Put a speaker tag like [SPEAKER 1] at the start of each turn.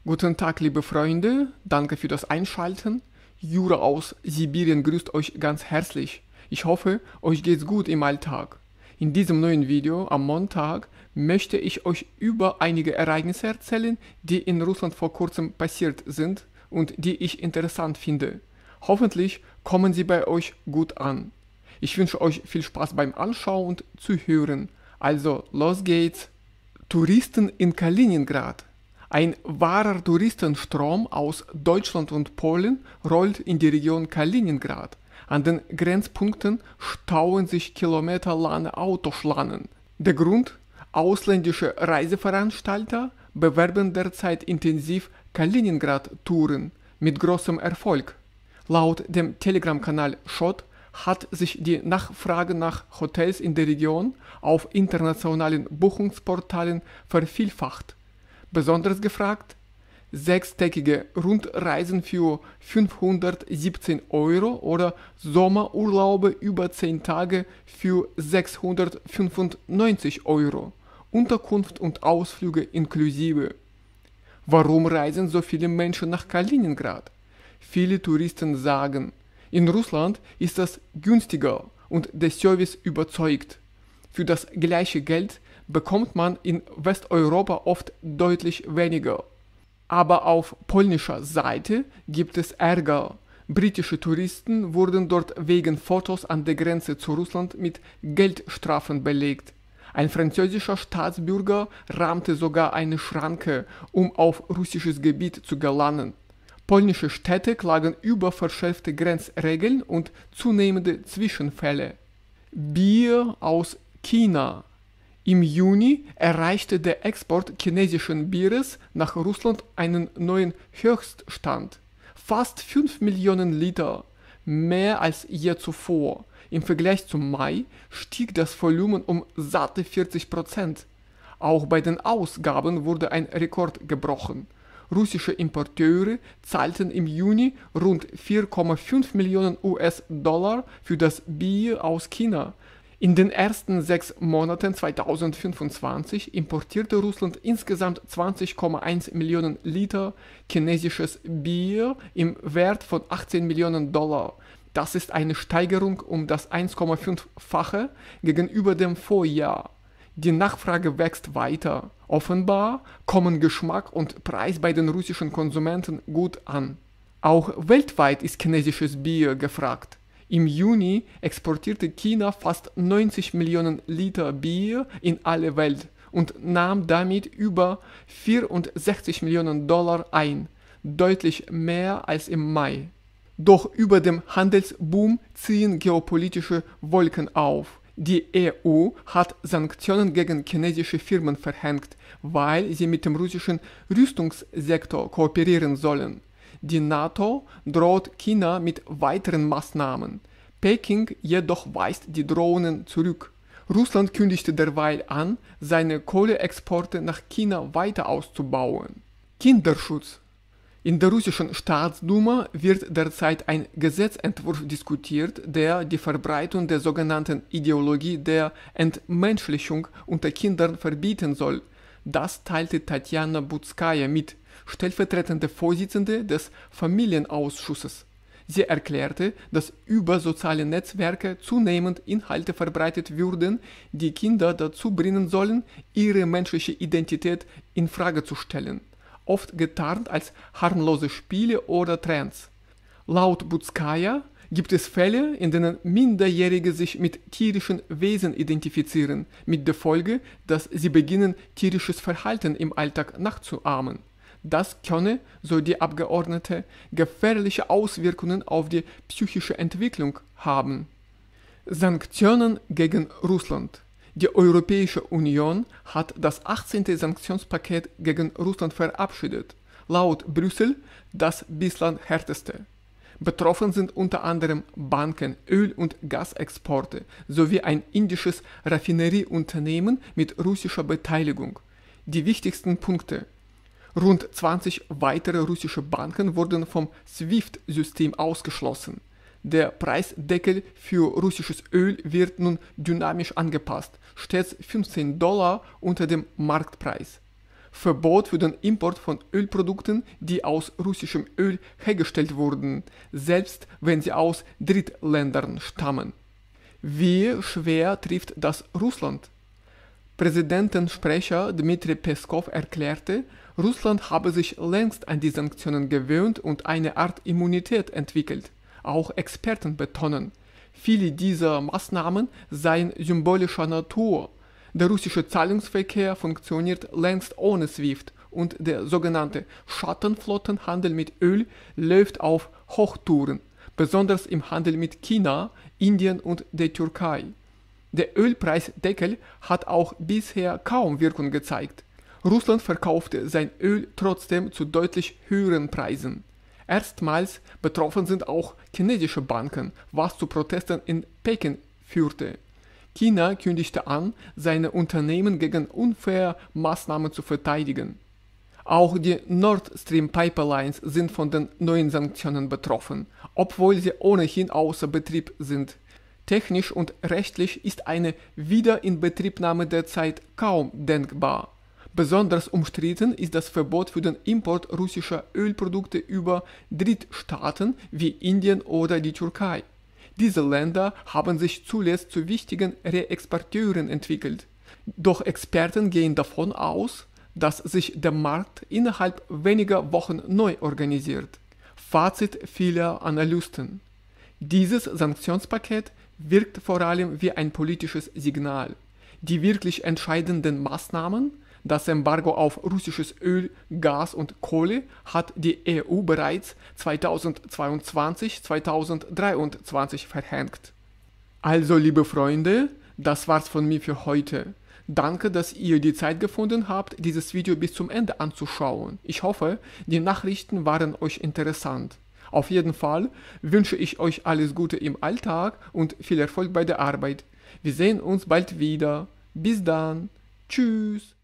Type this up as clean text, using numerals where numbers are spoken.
[SPEAKER 1] Guten Tag, liebe Freunde, danke für das Einschalten. Jura aus Sibirien grüßt euch ganz herzlich. Ich hoffe, euch geht's gut im Alltag. In diesem neuen Video am Montag möchte ich euch über einige Ereignisse erzählen, die in Russland vor kurzem passiert sind und die ich interessant finde. Hoffentlich kommen sie bei euch gut an. Ich wünsche euch viel Spaß beim Anschauen und Zuhören. Also, los geht's! Touristen in Kaliningrad. Ein wahrer Touristenstrom aus Deutschland und Polen rollt in die Region Kaliningrad. An den Grenzpunkten stauen sich kilometerlange Autoschlangen. Der Grund? Ausländische Reiseveranstalter bewerben derzeit intensiv Kaliningrad-Touren mit großem Erfolg. Laut dem Telegram-Kanal Schott hat sich die Nachfrage nach Hotels in der Region auf internationalen Buchungsportalen vervielfacht. Besonders gefragt: sechstägige Rundreisen für 517 Euro oder Sommerurlaube über 10 Tage für 695 Euro, Unterkunft und Ausflüge inklusive. Warum reisen so viele Menschen nach Kaliningrad? Viele Touristen sagen, in Russland ist das günstiger und der Service überzeugt. Für das gleiche Geld bekommt man in Westeuropa oft deutlich weniger. Aber auf polnischer Seite gibt es Ärger. Britische Touristen wurden dort wegen Fotos an der Grenze zu Russland mit Geldstrafen belegt. Ein französischer Staatsbürger rahmte sogar eine Schranke, um auf russisches Gebiet zu gelangen. Polnische Städte klagen über verschärfte Grenzregeln und zunehmende Zwischenfälle. Bier aus China. Im Juni erreichte der Export chinesischen Bieres nach Russland einen neuen Höchststand. Fast 5 Millionen Liter, mehr als je zuvor. Im Vergleich zum Mai stieg das Volumen um satte 40%. Auch bei den Ausgaben wurde ein Rekord gebrochen. Russische Importeure zahlten im Juni rund 4,5 Millionen US-Dollar für das Bier aus China. In den ersten 6 Monaten 2025 importierte Russland insgesamt 20,1 Millionen Liter chinesisches Bier im Wert von 18 Millionen Dollar. Das ist eine Steigerung um das 1,5-fache gegenüber dem Vorjahr. Die Nachfrage wächst weiter. Offenbar kommen Geschmack und Preis bei den russischen Konsumenten gut an. Auch weltweit ist chinesisches Bier gefragt. Im Juni exportierte China fast 90 Millionen Liter Bier in alle Welt und nahm damit über 64 Millionen Dollar ein, deutlich mehr als im Mai. Doch über dem Handelsboom ziehen geopolitische Wolken auf. Die EU hat Sanktionen gegen chinesische Firmen verhängt, weil sie mit dem russischen Rüstungssektor kooperieren sollen. Die NATO droht China mit weiteren Maßnahmen. Peking jedoch weist die Drohungen zurück. Russland kündigte derweil an, seine Kohleexporte nach China weiter auszubauen. Kinderschutz. In der russischen Staatsduma wird derzeit ein Gesetzentwurf diskutiert, der die Verbreitung der sogenannten Ideologie der Entmenschlichung unter Kindern verbieten soll. Das teilte Tatjana Butskaja mit, stellvertretende Vorsitzende des Familienausschusses. Sie erklärte, dass über soziale Netzwerke zunehmend Inhalte verbreitet würden, die Kinder dazu bringen sollen, ihre menschliche Identität in Frage zu stellen, oft getarnt als harmlose Spiele oder Trends. Laut Butskaja gibt es Fälle, in denen Minderjährige sich mit tierischen Wesen identifizieren, mit der Folge, dass sie beginnen, tierisches Verhalten im Alltag nachzuahmen. Das könne, so die Abgeordnete, gefährliche Auswirkungen auf die psychische Entwicklung haben. Sanktionen gegen Russland. Die Europäische Union hat das 18. Sanktionspaket gegen Russland verabschiedet, laut Brüssel das bislang härteste. Betroffen sind unter anderem Banken, Öl- und Gasexporte sowie ein indisches Raffinerieunternehmen mit russischer Beteiligung. Die wichtigsten Punkte: Rund 20 weitere russische Banken wurden vom SWIFT-System ausgeschlossen. Der Preisdeckel für russisches Öl wird nun dynamisch angepasst, stets $15 unter dem Marktpreis. Verbot für den Import von Ölprodukten, die aus russischem Öl hergestellt wurden, selbst wenn sie aus Drittländern stammen. Wie schwer trifft das Russland? Präsidentensprecher Dmitri Peskov erklärte, Russland habe sich längst an die Sanktionen gewöhnt und eine Art Immunität entwickelt. Auch Experten betonen, viele dieser Maßnahmen seien symbolischer Natur. Der russische Zahlungsverkehr funktioniert längst ohne SWIFT und der sogenannte Schattenflottenhandel mit Öl läuft auf Hochtouren, besonders im Handel mit China, Indien und der Türkei. Der Ölpreisdeckel hat auch bisher kaum Wirkung gezeigt. Russland verkaufte sein Öl trotzdem zu deutlich höheren Preisen. Erstmals betroffen sind auch chinesische Banken, was zu Protesten in Peking führte. China kündigte an, seine Unternehmen gegen unfaire Maßnahmen zu verteidigen. Auch die Nord Stream Pipelines sind von den neuen Sanktionen betroffen, obwohl sie ohnehin außer Betrieb sind. Technisch und rechtlich ist eine Wiederinbetriebnahme derzeit kaum denkbar. Besonders umstritten ist das Verbot für den Import russischer Ölprodukte über Drittstaaten wie Indien oder die Türkei. Diese Länder haben sich zuletzt zu wichtigen Reexporteuren entwickelt. Doch Experten gehen davon aus, dass sich der Markt innerhalb weniger Wochen neu organisiert. Fazit vieler Analysten: Dieses Sanktionspaket wirkt vor allem wie ein politisches Signal. Die wirklich entscheidenden Maßnahmen, das Embargo auf russisches Öl, Gas und Kohle, hat die EU bereits 2022/2023 verhängt. Also, liebe Freunde, das war's von mir für heute. Danke, dass ihr die Zeit gefunden habt, dieses Video bis zum Ende anzuschauen. Ich hoffe, die Nachrichten waren euch interessant. Auf jeden Fall wünsche ich euch alles Gute im Alltag und viel Erfolg bei der Arbeit. Wir sehen uns bald wieder. Bis dann. Tschüss.